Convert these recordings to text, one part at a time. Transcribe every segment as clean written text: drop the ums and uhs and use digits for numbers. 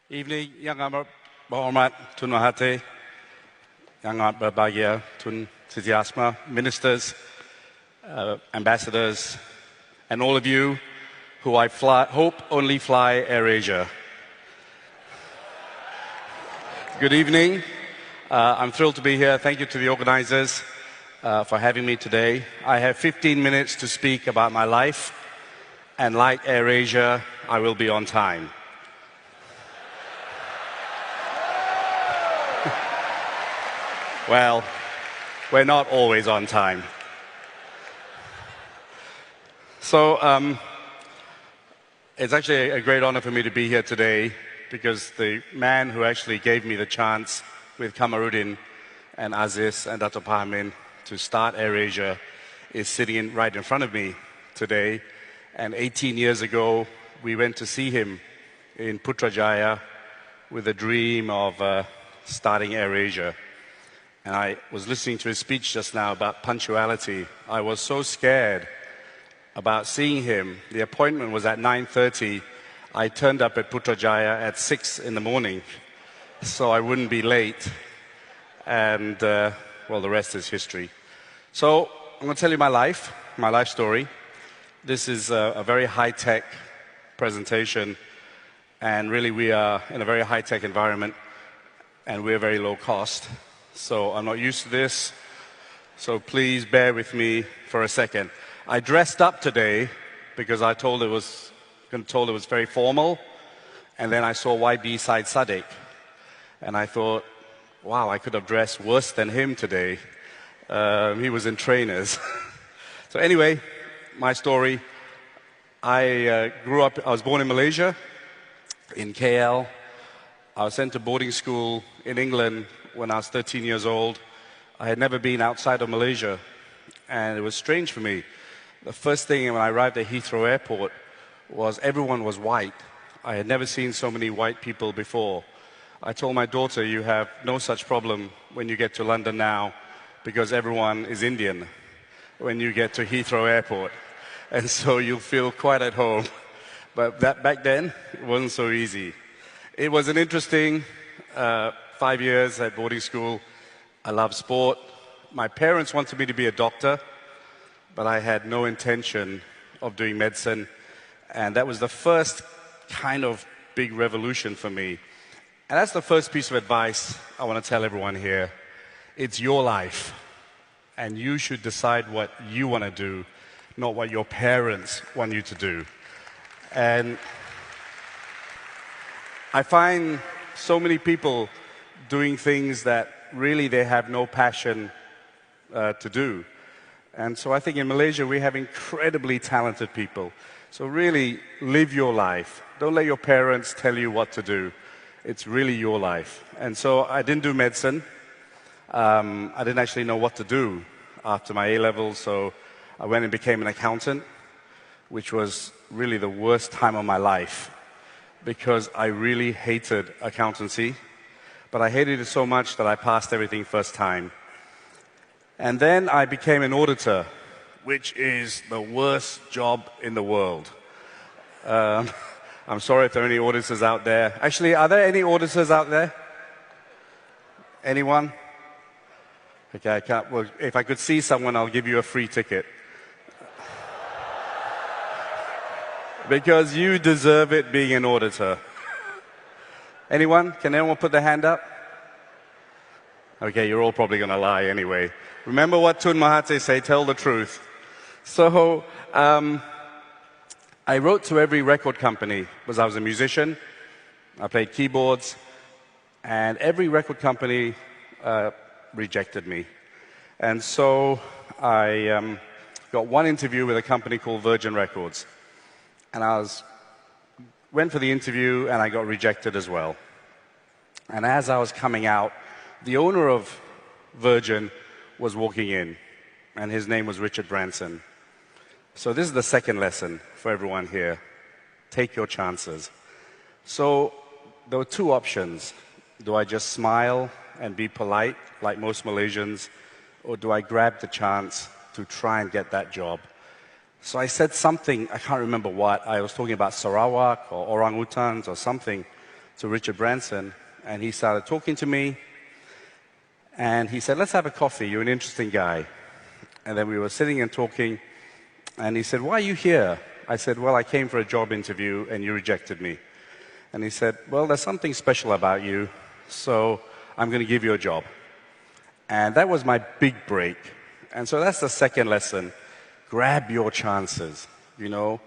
Evening, yang amat berhormat Tun Mahathir, yang amat berbahagia Tun Siti Asma, ministers, ambassadors, and all of you who I hope only fly AirAsia. Good evening. I'm thrilled to be here. Thank you to the organizers for having me today. I have 15 minutes to speak about my life, and like AirAsia, I will be on time. Well, we're not always on time. So it's actually a great honor for me to be here today because the man who actually gave me the chance with Kamarudin and Aziz and Dato Pahamin to start AirAsia is sitting right in front of me today. And 18 years ago, we went to see him in Putrajaya with a dream of starting AirAsia. And I was listening to his speech just now about punctuality. I was so scared about seeing him. The appointment was at 9:30. I turned up at Putrajaya at 6 in the morning, so I wouldn't be late. And, well, the rest is history. So I'm going to tell you my life story. This is a very high-tech presentation, and really we are in a very high-tech environment, and we're very low cost. So I'm not used to this, so please bear with me for a second. I dressed up today because I told it was very formal, and then I saw YB Syed Saddiq, and I thought, wow, I could have dressed worse than him today. He was in trainers. So anyway, my story. I was born in Malaysia, in KL. I was sent to boarding school in England when I was 13 years old. I had never been outside of Malaysia, and it was strange for me. The first thing when I arrived at Heathrow Airport was everyone was white. I had never seen so many white people before. I told my daughter, you have no such problem when you get to London now because everyone is Indian when you get to Heathrow Airport. And so you'll feel quite at home. But back then, it wasn't so easy. It was an interesting 5 years at boarding school. I loved sport. My parents wanted me to be a doctor, but I had no intention of doing medicine. And that was the first kind of big revolution for me. And that's the first piece of advice I want to tell everyone here. It's your life, and you should decide what you want to do, not what your parents want you to do. And I find so many people doing things that really they have no passion to do. And so I think in Malaysia we have incredibly talented people. So really live your life. Don't let your parents tell you what to do. It's really your life. And so I didn't do medicine. I didn't actually know what to do after my A-levels, so I went and became an accountant, which was really the worst time of my life because I really hated accountancy. But I hated it so much that I passed everything first time. And then I became an auditor, which is the worst job in the world. I'm sorry if there are any auditors out there. Actually, are there any auditors out there? Anyone? Okay, well, if I could see someone, I'll give you a free ticket. Because you deserve it being an auditor. Anyone? Can anyone put their hand up? Okay, you're all probably going to lie anyway. Remember what Tun Mahathir said, tell the truth. So I wrote to every record company because I was a musician. I played keyboards. And every record company rejected me. And so I got one interview with a company called Virgin Records. And went for the interview, and I got rejected as well. And as I was coming out, the owner of Virgin was walking in, and his name was Richard Branson. So this is the second lesson for everyone here. Take your chances. So there were two options. Do I just smile and be polite, like most Malaysians, or do I grab the chance to try and get that job? So I said something, I can't remember what. I was talking about Sarawak or orangutans or something. to Richard Branson, and he started talking to me, and he said, let's have a coffee, you're an interesting guy. And then we were sitting and talking, and he said, why are you here? I said, well, I came for a job interview, and you rejected me. And he said, well, there's something special about you, so I'm going to give you a job. And that was my big break. And so that's the second lesson. Grab your chances. You know,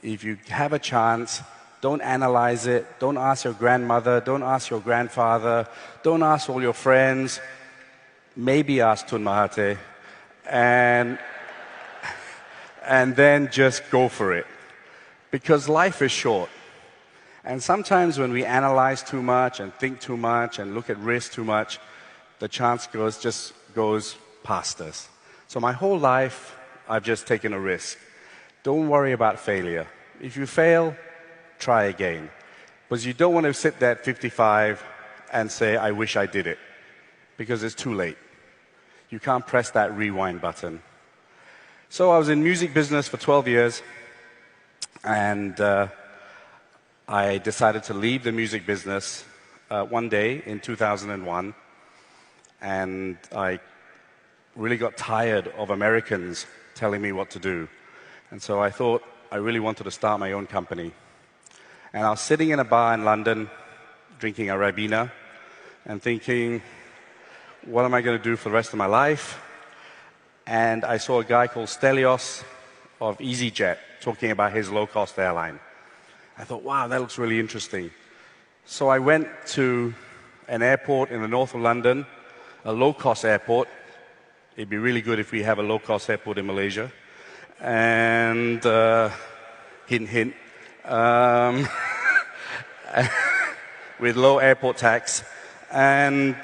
if you have a chance, don't analyze it. Don't ask your grandmother. Don't ask your grandfather. Don't ask all your friends. Maybe ask Tun Mahathir. And then just go for it. Because life is short. And sometimes when we analyze too much and think too much and look at risk too much, the chance just goes past us. So my whole life, I've just taken a risk. Don't worry about failure. If you fail, try again. Because you don't want to sit there at 55 and say, I wish I did it. Because it's too late. You can't press that rewind button. So I was in music business for 12 years, and I decided to leave the music business one day in 2001, and I really got tired of Americans telling me what to do. And so I thought I really wanted to start my own company. And I was sitting in a bar in London, drinking a Ribena, and thinking, what am I going to do for the rest of my life? And I saw a guy called Stelios of EasyJet talking about his low-cost airline. I thought, wow, that looks really interesting. So I went to an airport in the north of London, a low-cost airport. It'd be really good if we have a low-cost airport in Malaysia. And hint, hint, with low airport tax. And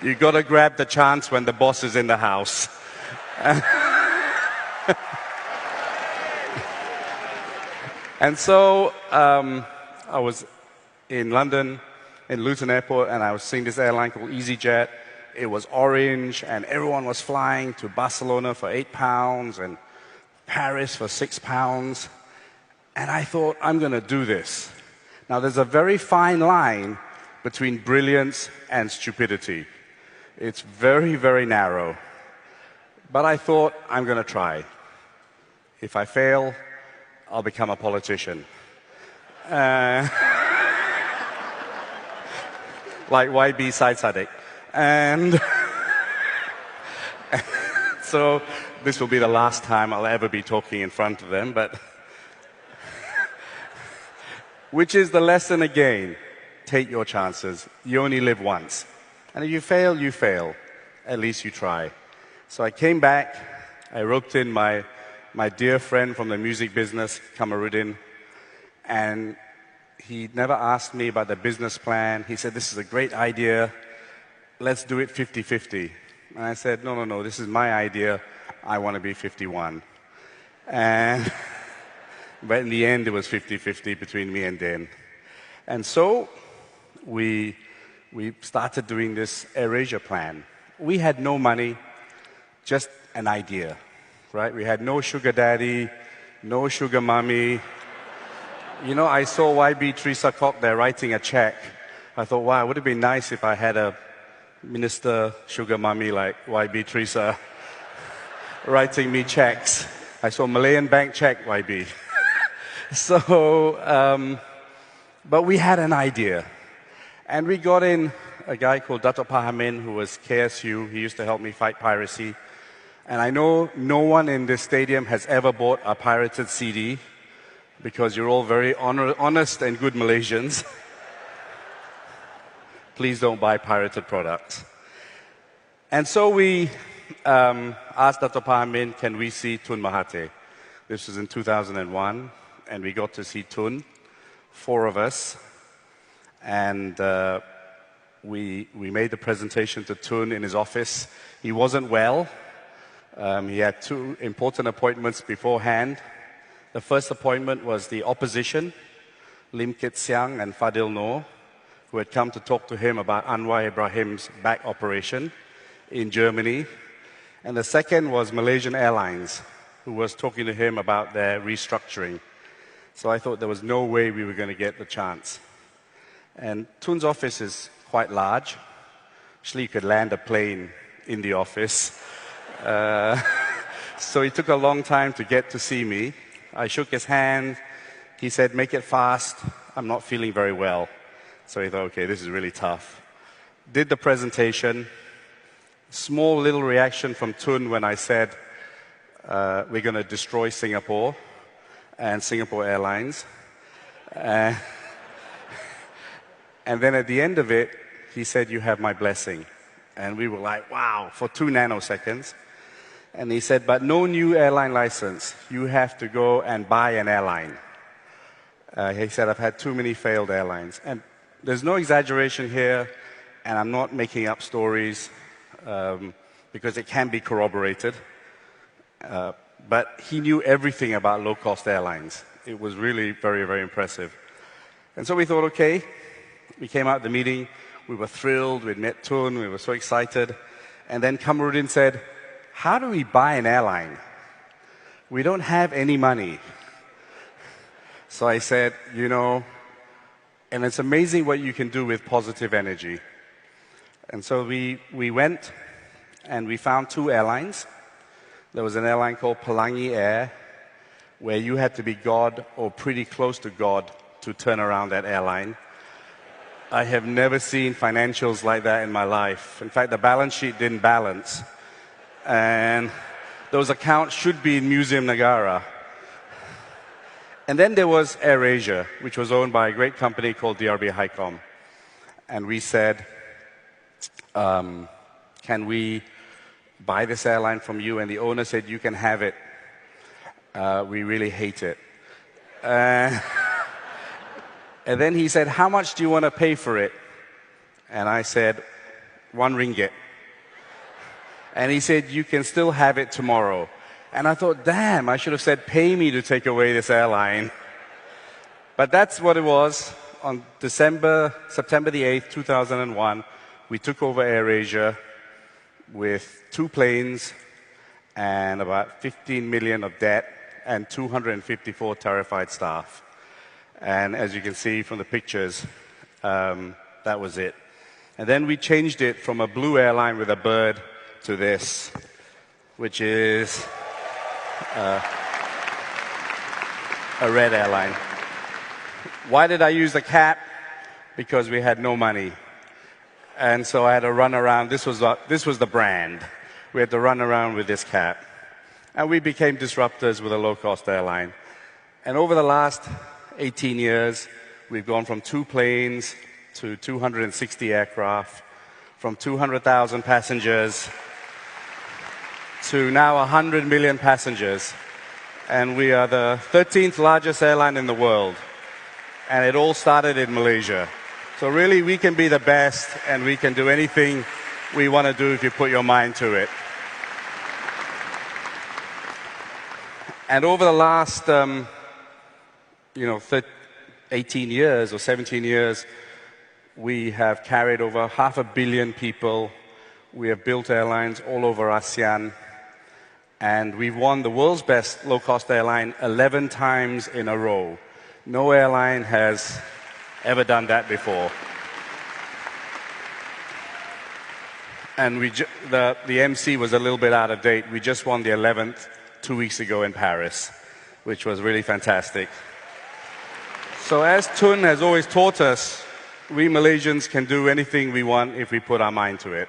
you got to grab the chance when the boss is in the house. And so I was in London, in Luton Airport, and I was seeing this airline called EasyJet. It was orange, and everyone was flying to Barcelona for £8 and Paris for £6. And I thought, I'm going to do this. Now, there's a very fine line between brilliance and stupidity. It's very, very narrow. But I thought, I'm going to try. If I fail, I'll become a politician. Like YB Syed Saddiq. And so this will be the last time I'll ever be talking in front of them, but which is the lesson again. Take your chances. You only live once. And if you fail, you fail. At least you try. So I came back. I roped in my dear friend from the music business, Kamarudin, and he never asked me about the business plan. He said, this is a great idea. Let's do it 50-50. And I said, no, this is my idea. I want to be 51. And but in the end, it was 50-50 between me and Dan. And so we started doing this AirAsia plan. We had no money, just an idea, right? We had no sugar daddy, no sugar mommy. You know, I saw YB Teresa Kok there writing a check. I thought, wow, it would have been nice if I had a minister sugar mommy like YB Teresa writing me checks. I saw Malayan bank check, YB. So, but we had an idea. And we got in a guy called Datuk Pahamin, who was KSU. He used to help me fight piracy. And I know no one in this stadium has ever bought a pirated CD, because you're all very honest and good Malaysians. Please don't buy pirated products. And so we asked Datuk Pahamin, can we see Tun Mahathir? This was in 2001, and we got to see Tun, 4 of us. And we made the presentation to Tun in his office. He wasn't well. He had 2 important appointments beforehand. The first appointment was the opposition, Lim Kit Siang and Fadil Noor, who had come to talk to him about Anwar Ibrahim's back operation in Germany. And the second was Malaysian Airlines, who was talking to him about their restructuring. So I thought there was no way we were going to get the chance. And Tun's office is quite large. Actually, you could land a plane in the office. So it took a long time to get to see me. I shook his hand. He said, "Make it fast. I'm not feeling very well." So he thought, okay, this is really tough. Did the presentation. Small little reaction from Tun when I said, we're going to destroy Singapore and Singapore Airlines. And then at the end of it, he said, "You have my blessing." And we were like, wow, for 2 nanoseconds. And he said, "But no new airline license. You have to go and buy an airline." He said, "I've had too many failed airlines." And there's no exaggeration here, and I'm not making up stories because it can be corroborated. But he knew everything about low-cost airlines. It was really very, very impressive. And so we thought, okay, we came out of the meeting. We were thrilled. We'd met Tun. We were so excited. And then Kamarudin said, "How do we buy an airline? We don't have any money." So I said, and it's amazing what you can do with positive energy. And so we went and we found 2 airlines. There was an airline called Pelangi Air, where you had to be God or pretty close to God to turn around that airline. I have never seen financials like that in my life. In fact, the balance sheet didn't balance. And those accounts should be in Museum Negara. And then there was AirAsia, which was owned by a great company called DRB Hicom. And we said, "Can we buy this airline from you?" And the owner said, "You can have it. We really hate it." And then he said, "How much do you want to pay for it?" And I said, 1 ringgit. And he said, "You can still have it tomorrow." And I thought, damn, I should have said, "Pay me to take away this airline." But that's what it was. On September the 8th, 2001, we took over AirAsia with 2 planes and about 15 million of debt and 254 terrified staff. And as you can see from the pictures, that was it. And then we changed it from a blue airline with a bird to this, which is a red airline. Why did I use the cap? Because we had no money. And so I had to run around. This was the brand. We had to run around with this cap. And we became disruptors with a low-cost airline. And over the last 18 years, we've gone from 2 planes to 260 aircraft, from 200,000 passengers to now 100 million passengers. And we are the 13th largest airline in the world. And it all started in Malaysia. So really, we can be the best, and we can do anything we want to do if you put your mind to it. And over the last 18 years or 17 years, we have carried over 500 million people. We have built airlines all over ASEAN. And we've won the world's best low-cost airline 11 times in a row. No airline has ever done that before. And the MC was a little bit out of date. We just won the 11th 2 weeks ago in Paris, which was really fantastic. So as Tun has always taught us, we Malaysians can do anything we want if we put our mind to it.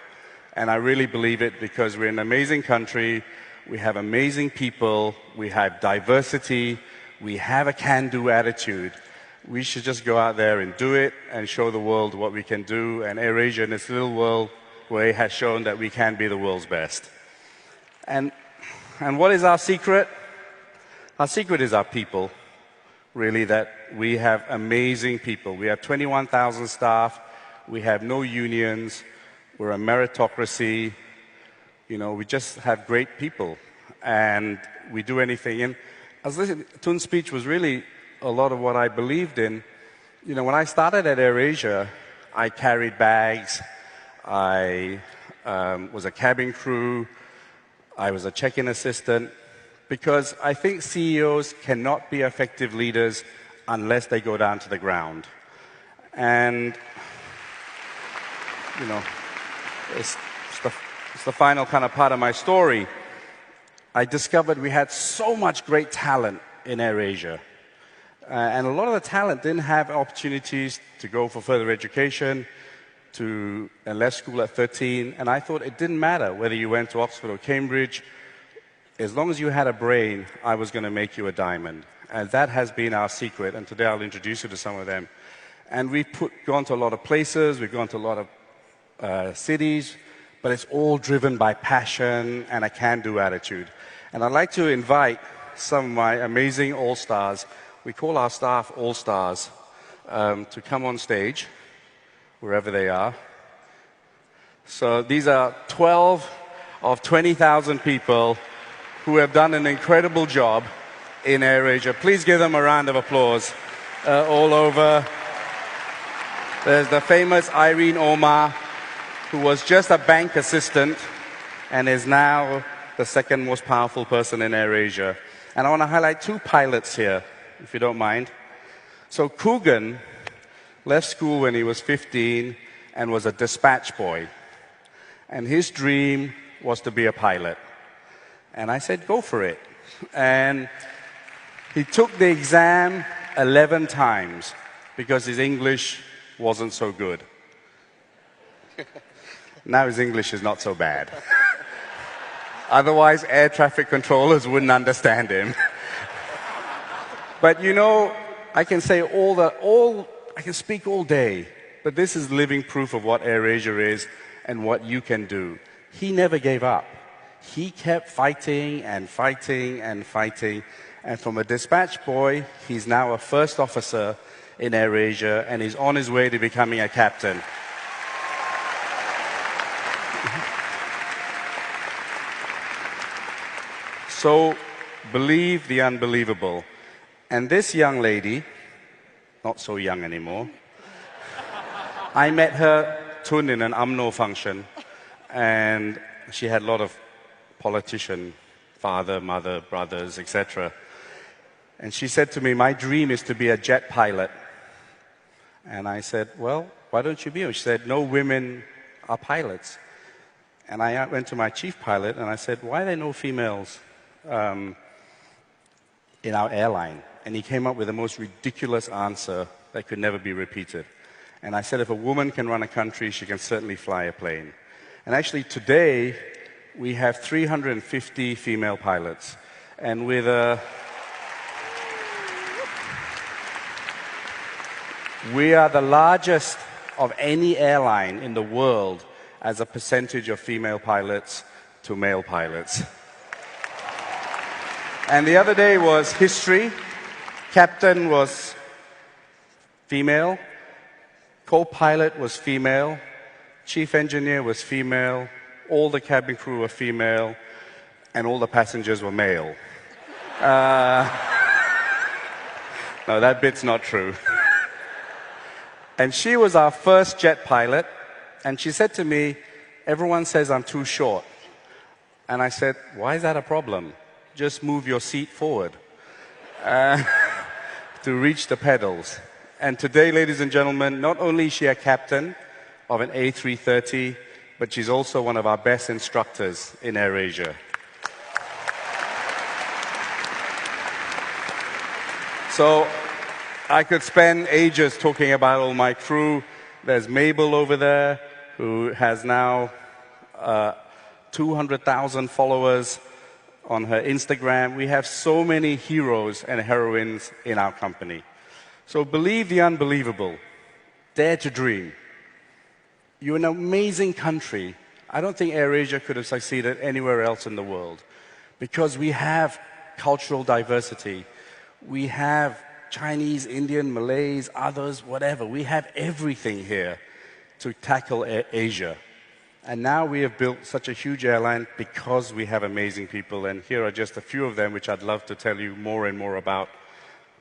And I really believe it because we're an amazing country. We have amazing people. We have diversity. We have a can-do attitude. We should just go out there and do it and show the world what we can do. And AirAsia in this little world way has shown that we can be the world's best. And what is our secret? Our secret is our people, really, that we have amazing people. We have 21,000 staff. We have no unions. We're a meritocracy. We just have great people. And we do anything. And I was listening, Tun's speech was really a lot of what I believed in. When I started at AirAsia, I carried bags. I was a cabin crew. I was a check-in assistant, because I think CEOs cannot be effective leaders unless they go down to the ground. And, you know, it's the final kind of part of my story. I discovered we had so much great talent in AirAsia. And a lot of the talent didn't have opportunities to go for further education, and left school at 13. And I thought it didn't matter whether you went to Oxford or Cambridge. As long as you had a brain, I was going to make you a diamond. And that has been our secret. And today I'll introduce you to some of them. And we've gone to a lot of places. We've gone to a lot of cities. But it's all driven by passion and a can-do attitude. And I'd like to invite some of my amazing all-stars. We call our staff all-stars to come on stage, wherever they are. So these are 12 of 20,000 people who have done an incredible job in AirAsia. Please give them a round of applause all over. There's the famous Irene Omar, who was just a bank assistant and is now the second most powerful person in AirAsia. And I want to highlight two pilots here, if you don't mind. So Coogan left school when he was 15 and was a dispatch boy. And his dream was to be a pilot. And I said, go for it. And he took the exam 11 times because his English wasn't so good. Now his English is not so bad. Otherwise, air traffic controllers wouldn't understand him. But you know, I can say I can speak all day, but this is living proof of what AirAsia is and what you can do. He never gave up. He kept fighting and fighting and fighting. And from a dispatch boy, he's now a first officer in AirAsia, and he's on his way to becoming a captain. So, believe the unbelievable. And this young lady, not so young anymore, I met her Tun in an UMNO function, and she had a lot of politician, father, mother, brothers, etc. And she said to me, my dream is to be a jet pilot. And I said, well, why don't you be one? She said, no women are pilots. And I went to my chief pilot and I said, why are there no females in our airline? And he came up with the most ridiculous answer that could never be repeated. And I said, if a woman can run a country, she can certainly fly a plane. And actually today, we have 350 female pilots. And with we are the largest of any airline in the world as a percentage of female pilots to male pilots. And the other day was history. Captain was female. Co-pilot was female. Chief engineer was female. All the cabin crew were female. And all the passengers were male. No, that bit's not true. And she was our first jet pilot. And she said to me, everyone says I'm too short. And I said, why is that a problem? Just move your seat forward to reach the pedals. And today, ladies and gentlemen, not only is she a captain of an A330, but she's also one of our best instructors in AirAsia. So I could spend ages talking about all my crew. There's Mabel over there, who has now 200,000 followers on her Instagram. We have so many heroes and heroines in our company. So believe the unbelievable. Dare to dream. You're an amazing country. I don't think AirAsia could have succeeded anywhere else in the world because we have cultural diversity. We have Chinese, Indian, Malays, others, whatever. We have everything here to tackle Asia. And now we have built such a huge airline because we have amazing people. And here are just a few of them, which I'd love to tell you more and more about.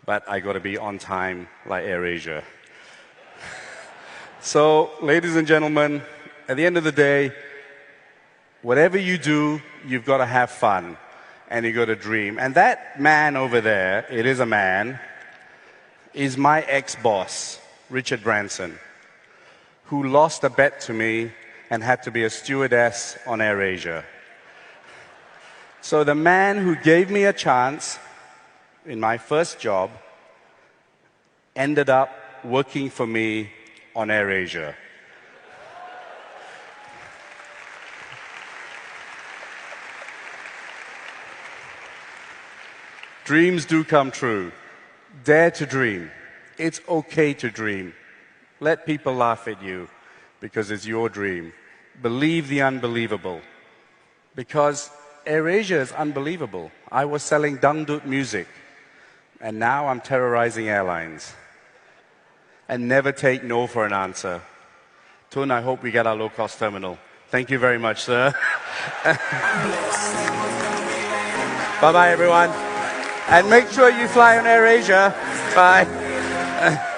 But I got to be on time like AirAsia. So, ladies and gentlemen, at the end of the day, Whatever you do, you've got to have fun and you've got to dream. And that man over there, it is a man, is my ex-boss, Richard Branson, who lost a bet to me and had to be a stewardess on AirAsia. So the man who gave me a chance in my first job ended up working for me on AirAsia. Dreams do come true. Dare to dream. It's okay to dream. Let people laugh at you because it's your dream. Believe the unbelievable. Because AirAsia is unbelievable. I was selling dangdut music, and now I'm terrorizing airlines. And never take no for an answer. Tun, I hope we get our low-cost terminal. Thank you very much, sir. Bye-bye, everyone. And make sure you fly on AirAsia. Bye.